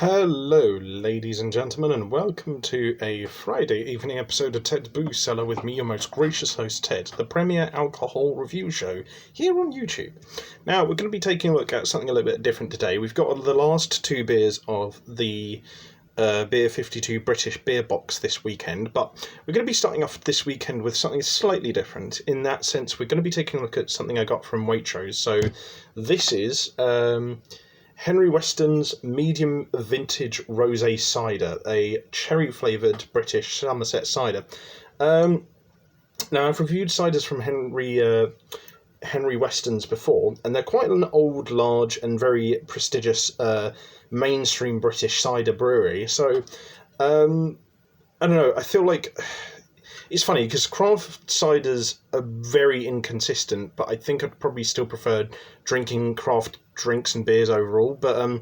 Hello, ladies and gentlemen, and welcome to a Friday evening episode of Ted's Booze Cellar with me, your most gracious host, Ted, the premier alcohol review show here on YouTube. Now, we're going to be taking a look at something a little bit different today. We've got the last two beers of the Beer 52 British Beer Box this weekend, but we're going to be starting off this weekend with something slightly different. In that sense, we're going to be taking a look at something I got from Waitrose. So this is Henry Weston's Medium Vintage Rose Cider, a cherry-flavoured British Somerset cider. Now, I've reviewed ciders from Henry Weston's before, and they're quite an old, large, and very prestigious mainstream British cider brewery. So, I don't know, I feel like it's funny because craft ciders are very inconsistent, but I think I'd probably still prefer drinking craft drinks and beers overall. But I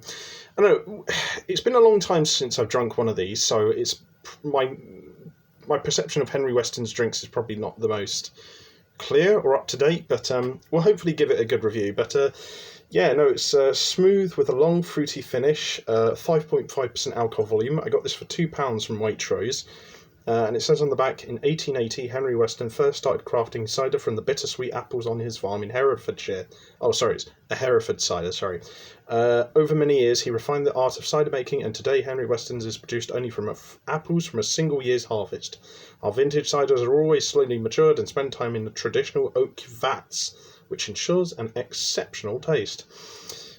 don't know, it's been a long time since I've drunk one of these, so it's my perception of Henry Weston's drinks is probably not the most clear or up to date, but we'll hopefully give it a good review. But yeah, no, it's smooth with a long fruity finish, 5.5% alcohol volume. I got this for £2 from Waitrose. And it says on the back, in 1880, Henry Weston first started crafting cider from the bittersweet apples on his farm in Herefordshire. Oh, sorry, it's a Hereford cider, sorry. Over many years, he refined the art of cider making, and today Henry Weston's is produced only from apples from a single year's harvest. Our vintage ciders are always slowly matured and spend time in the traditional oak vats, which ensures an exceptional taste.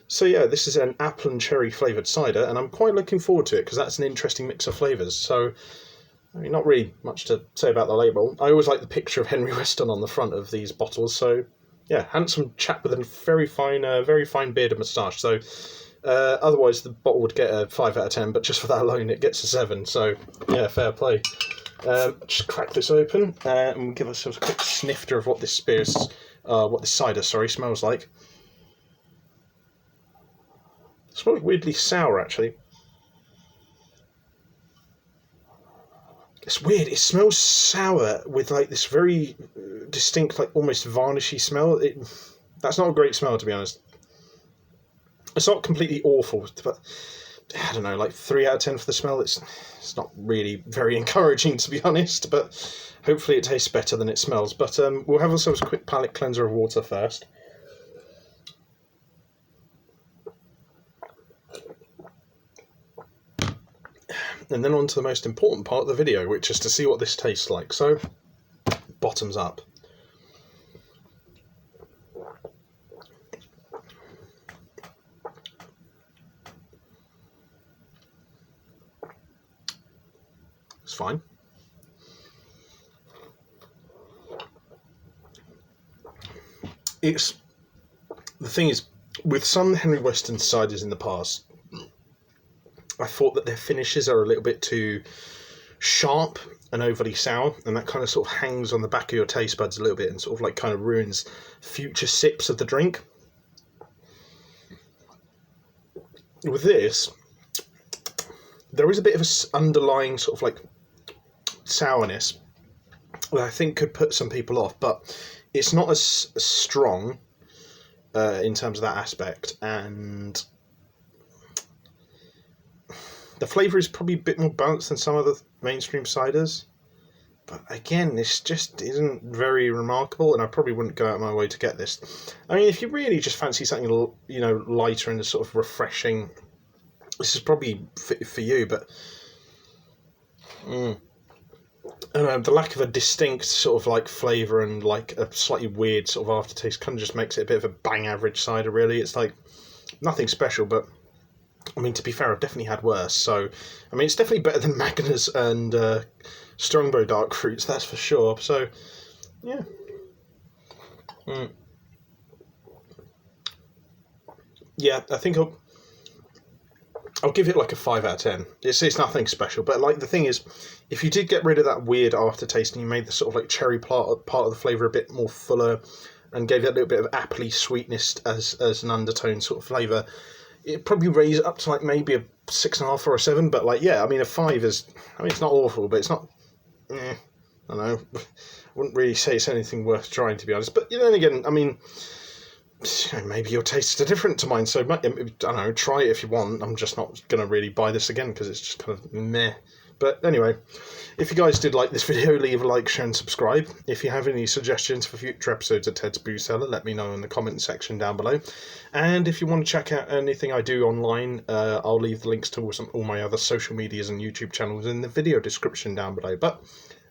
So yeah, this is an apple and cherry flavoured cider, and I'm quite looking forward to it, because that's an interesting mix of flavours. So I mean, not really much to say about the label. I always like the picture of Henry Weston on the front of these bottles. So, yeah, handsome chap with a very fine bearded moustache. So, otherwise the bottle would get a 5 out of 10, but just for that alone, it gets a 7. So, yeah, fair play. Just crack this open and give ourselves a quick snifter of what this cider, smells like. It smells weirdly sour, actually. It's weird, it smells sour with like this very distinct, like almost varnishy smell. That's not a great smell, to be honest. It's not completely awful, but I don't know, like 3 out of 10 for the smell. It's not really very encouraging, to be honest, but hopefully it tastes better than it smells. But we'll have ourselves a quick palate cleanser of water first. And then on to the most important part of the video, which is to see what this tastes like. So, bottoms up. It's fine. The thing is, with some Henry Weston ciders in the past, I thought that their finishes are a little bit too sharp and overly sour, and that kind of sort of hangs on the back of your taste buds a little bit and sort of like kind of ruins future sips of the drink. With this, there is a bit of an underlying sort of like sourness that I think could put some people off, but it's not as strong in terms of that aspect, and the flavour is probably a bit more balanced than some of the mainstream ciders. But again, this just isn't very remarkable, and I probably wouldn't go out of my way to get this. I mean, if you really just fancy something, lighter and sort of refreshing, this is probably fit for you, but I don't know, the lack of a distinct sort of like flavour and like a slightly weird sort of aftertaste kind of just makes it a bit of a bang average cider, really. It's like nothing special, but I mean, to be fair, I've definitely had worse. So, I mean, it's definitely better than Magners and Strongbow Dark Fruits, that's for sure. So, yeah. Yeah, I think I'll give it like a 5 out of 10. It's nothing special, but like the thing is, if you did get rid of that weird aftertaste and you made the sort of like cherry part of the flavour a bit more fuller and gave it a little bit of appley sweetness as an undertone sort of flavour, it'd probably raise it up to like maybe a 6.5 or a 7, but like, yeah, I mean, a 5 is, I mean, it's not awful, but it's not, I don't know, I wouldn't really say it's anything worth trying, to be honest. But then again, I mean, maybe your tastes are different to mine, so I don't know, try it if you want. I'm just not going to really buy this again because it's just kind of meh. But anyway, if you guys did like this video, leave a like, share and subscribe. If you have any suggestions for future episodes of Ted's Booze Cellar, let me know in the comment section down below. And if you want to check out anything I do online, I'll leave the links to all my other social medias and YouTube channels in the video description down below. But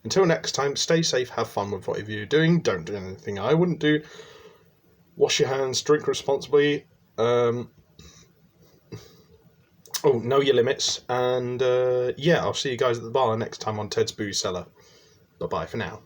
until next time, stay safe, have fun with whatever you're doing, don't do anything I wouldn't do. Wash your hands, drink responsibly, know your limits, and yeah, I'll see you guys at the bar next time on Ted's Booze Cellar. Bye-bye for now.